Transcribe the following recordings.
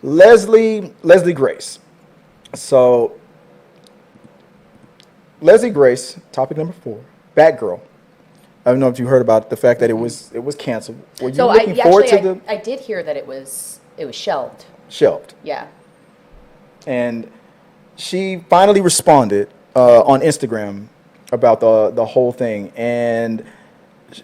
Leslie Grace. So Leslie Grace, topic number 4, Batgirl. I don't know if you heard about the fact that it was canceled. Were you looking forward to the? I did hear that it was shelved. Shelved. Yeah. And she finally responded on Instagram about the whole thing, and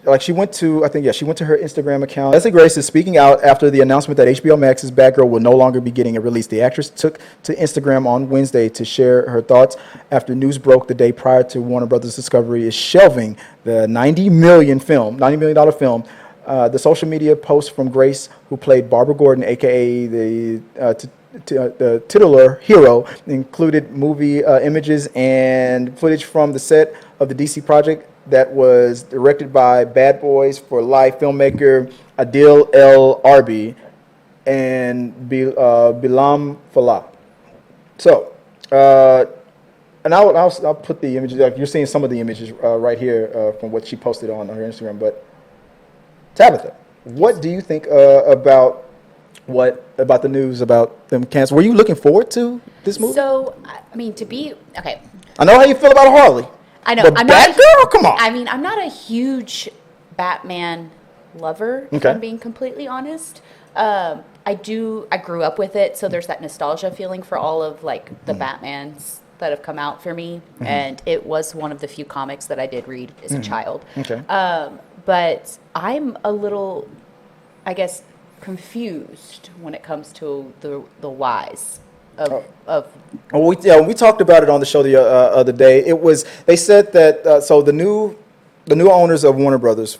like she went to her Instagram account. Leslie Grace is speaking out after the announcement that HBO Max's Batgirl will no longer be getting a release. The actress took to Instagram on Wednesday to share her thoughts after news broke the day prior to Warner Brothers Discovery is shelving the $90 million film. The social media post from Grace, who played Barbara Gordon, aka the titular hero, included movie images and footage from the set of the DC project that was directed by Bad Boys for Life filmmaker Adil El Arbi and Bilam Falah. So, and I'll put the images. Like you're seeing some of the images right here from what she posted on her Instagram. But Tabitha, what do you think about the news about them canceling? Were you looking forward to this movie? So, I mean, okay. I know how you feel about Harley. I know. But Batgirl, come on. I mean, I'm not a huge Batman lover, if I'm being completely honest. I grew up with it, so there's that nostalgia feeling for all of like the Batmans that have come out for me, and it was one of the few comics that I did read as a child. Okay. But I'm a little, I guess, confused when it comes to the whys of. We talked about it on the show the other day. They said that so the new owners of Warner Brothers,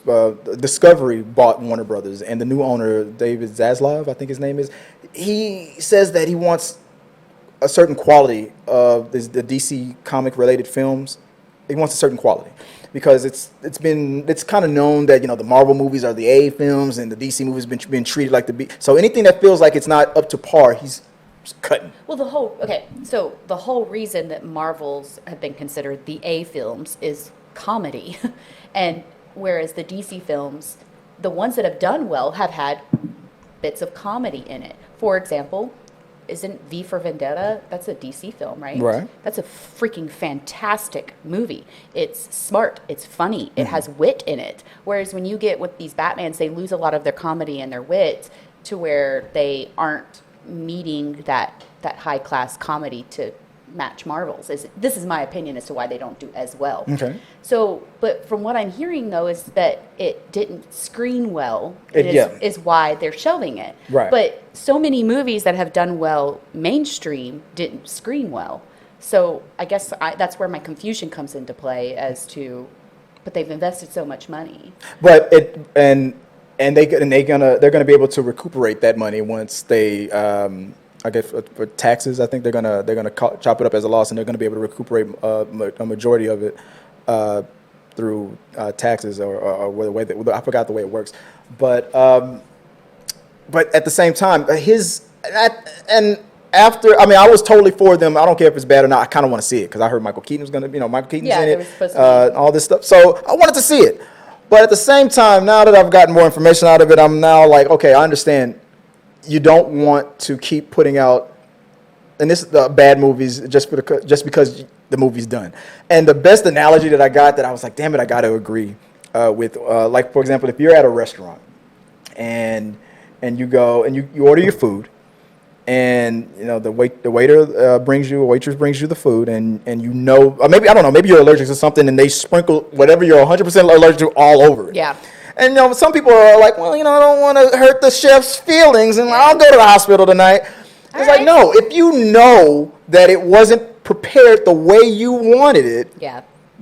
Discovery bought Warner Brothers, and the new owner, David Zaslav, I think his name is, he says that he wants a certain quality of the DC comic related films. He wants a certain quality because it's kind of known that the Marvel movies are the A films and the DC movies been treated like the B. So anything that feels like it's not up to par, he's cutting. Well, the whole reason that Marvels have been considered the A films is comedy, and whereas the DC films, the ones that have done well, have had bits of comedy in it. For example, isn't V for Vendetta? That's a DC film, right? Right. That's a freaking fantastic movie. It's smart. It's funny. It has wit in it. Whereas when you get with these Batmans, they lose a lot of their comedy and their wit to where they aren't meeting that high class comedy to match Marvel's. This is my opinion as to why they don't do as well. Okay. So, but from what I'm hearing though is that it didn't screen well. Is why they're shelving it. Right. But so many movies that have done well mainstream didn't screen well. So I guess that's where my confusion comes into play as to, but they've invested so much money. But they're gonna be able to recuperate that money once they. I guess for taxes, I think they're gonna chop it up as a loss, and they're gonna be able to recuperate a majority of it through taxes or the way that I forgot the way it works, but at the same time, I was totally for them. I don't care if it's bad or not. I kind of want to see it because I heard Michael Keaton was gonna, Michael Keaton's in it, all this stuff. So I wanted to see it, but at the same time, now that I've gotten more information out of it, I'm now like, okay, I understand. You don't want to keep putting out, and this bad movies just because the movie's done. And the best analogy that I got that I was like, damn it, I got to agree with, like for example, if you're at a restaurant and you go and you order your food, and the waiter waitress brings you the food, and or maybe I don't know, maybe you're allergic to something, and they sprinkle whatever you're 100% allergic to all over it. Yeah. And some people are like, well, I don't want to hurt the chef's feelings, and I'll go to the hospital tonight. It's like, no, if you know that it wasn't prepared the way you wanted it,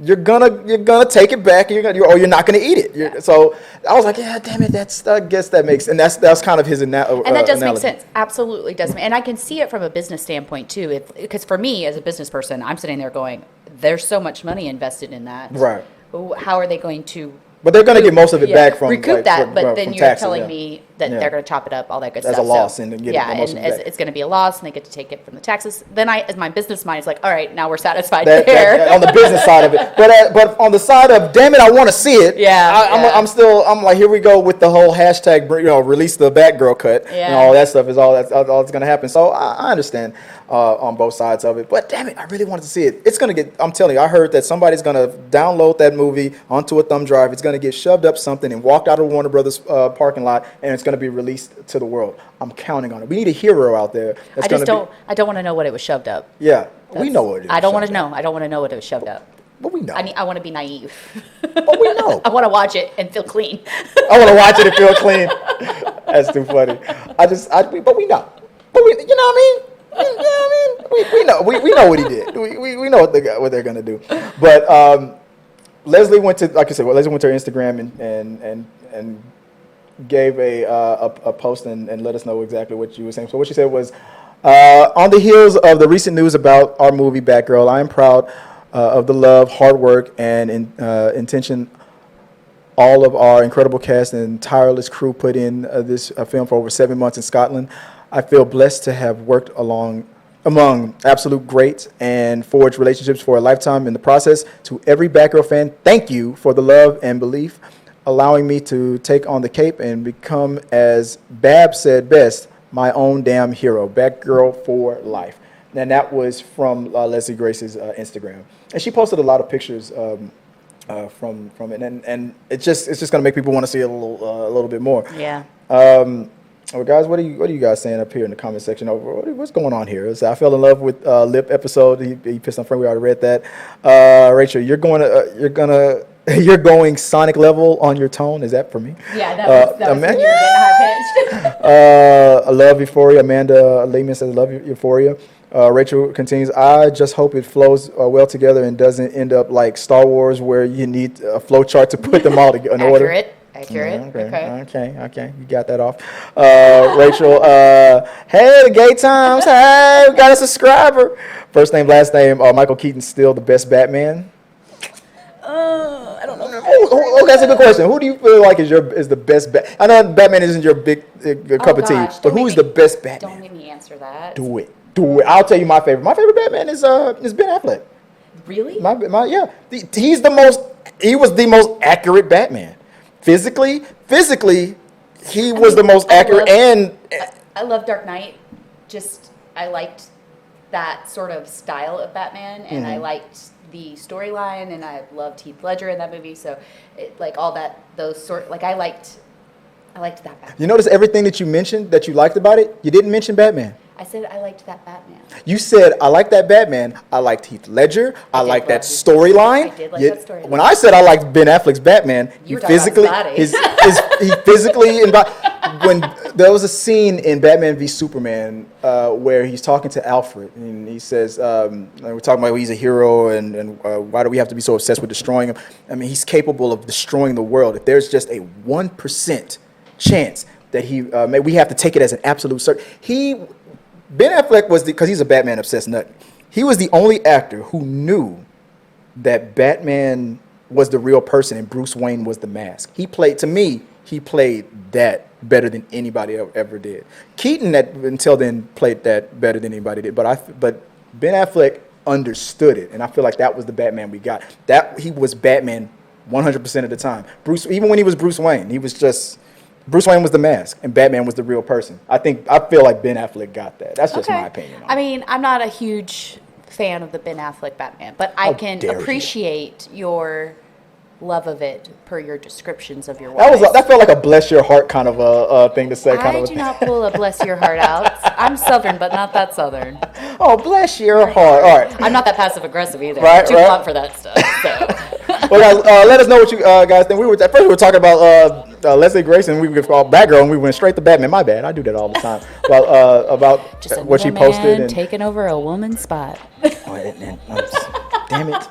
you're gonna take it back, or you're not gonna eat it. Yeah. So I was like, yeah, damn it, I guess that makes, and that's kind of his analogy. And that does make sense. Absolutely does. And I can see it from a business standpoint too, because for me as a business person, I'm sitting there going, there's so much money invested in that. Right. How are they going to? But they're going to get most of it back from recoup that. But then from you're taxes, telling me that Yeah. they're going to chop it up, all that good As stuff. a loss and then get yeah, the most and of that. it's going to be a loss, and they get to take it from the taxes. Then as my business mind is like, all right, now we're satisfied there. On the business side of it, but on the side of damn it, I want to see it. I'm like, here we go with the whole hashtag, release the Batgirl cut and all that stuff is all that's going to happen. So I understand on both sides of it, but damn it, I really wanted to see it. It's going to get. I'm telling you, I heard that somebody's going to download that movie onto a thumb drive. It's going to get shoved up something and walked out of Warner Brothers parking lot, and it's going to be released to the world. I'm counting on it. We need a hero out there. I don't want to know what it was shoved up. Yeah, we know what it is. I don't want to know. I don't want to know what it was shoved up. But we know. I want to be naive. But we know. I want to watch it and feel clean. I want to watch it and feel clean. That's too funny. But we know. But you know what I mean? We know. We know what he did. We know what they're gonna do. But Leslie went to, like I said, Leslie went to her Instagram and gave a post and let us know exactly what you were saying. So what she said was, on the heels of the recent news about our movie Batgirl, I am proud of the love, hard work, and intention all of our incredible cast and tireless crew put in this film for over 7 months in Scotland. I feel blessed to have worked among absolute greats and forged relationships for a lifetime in the process. To every Batgirl fan, thank you for the love and belief, allowing me to take on the cape and become, as Bab said best, my own damn hero. Batgirl for life. And that was from Leslie Grace's Instagram, and she posted a lot of pictures from it, and it's just going to make people want to see it a little bit more. Yeah. Well, guys, what are you guys saying up here in the comment section? What's going on here? So I fell in love with Lip episode. He pissed on friend. We already read that. Rachel, you're going Sonic level on your tone. Is that for me? Yeah, that was when you were getting high pitched. I love Euphoria. Amanda Lehman says, I love Euphoria. Rachel continues, I just hope it flows well together and doesn't end up like Star Wars where you need a flow chart to put them all together in order. Accurate. Okay. You got that off. Rachel, hey, the gay times. Hey, we got a subscriber. First name, last name. Michael Keaton's still the best Batman. I don't know. Okay, that's a good question. Who do you feel like is the best Batman? I know Batman isn't your big cup of tea, but who is the best Batman? Don't make me answer that. Do it. I'll tell you my favorite. My favorite Batman is Ben Affleck. Really? Yeah. He was the most accurate Batman. Physically, he was the most accurate. I love Dark Knight. I liked that sort of style of Batman, and I liked the storyline, and I loved Heath Ledger in that movie. So, I liked that Batman. You notice everything that you mentioned that you liked about it. You didn't mention Batman. I said I liked that Batman. You said, I like that Batman. I liked Heath Ledger. I like that storyline. I did like that storyline. When I said I liked Ben Affleck's Batman, you were talking about his he physically, when there was a scene in Batman v Superman where he's talking to Alfred, and he says, we're talking about he's a hero, and why do we have to be so obsessed with destroying him? I mean, he's capable of destroying the world. If there's just a 1% chance that we have to take it as an absolute certainty. Ben Affleck because he's a Batman obsessed nut. He was the only actor who knew that Batman was the real person and Bruce Wayne was the mask. He played that better than anybody ever did. Keaton until then played that better than anybody did. But Ben Affleck understood it, and I feel like that was the Batman we got. That he was Batman 100% of the time. Even when he was Bruce Wayne, he was just. Bruce Wayne was the mask, and Batman was the real person. I feel like Ben Affleck got that. That's just my opinion. I mean, I'm not a huge fan of the Ben Affleck Batman, but I can appreciate your love of it per your descriptions of your wife. That felt like a bless your heart kind of a thing to say. I do not pull a bless your heart out. I'm Southern, but not that Southern. Oh, bless your heart. All right. I'm not that passive aggressive either. Right, Too blunt for that stuff. So. Well, guys, let us know what you guys think. At first we were talking about Leslie Grace, and we were called Batgirl, and we went straight to Batman. My bad. I do that all the time. About what she posted and taking over a woman's spot. Damn it.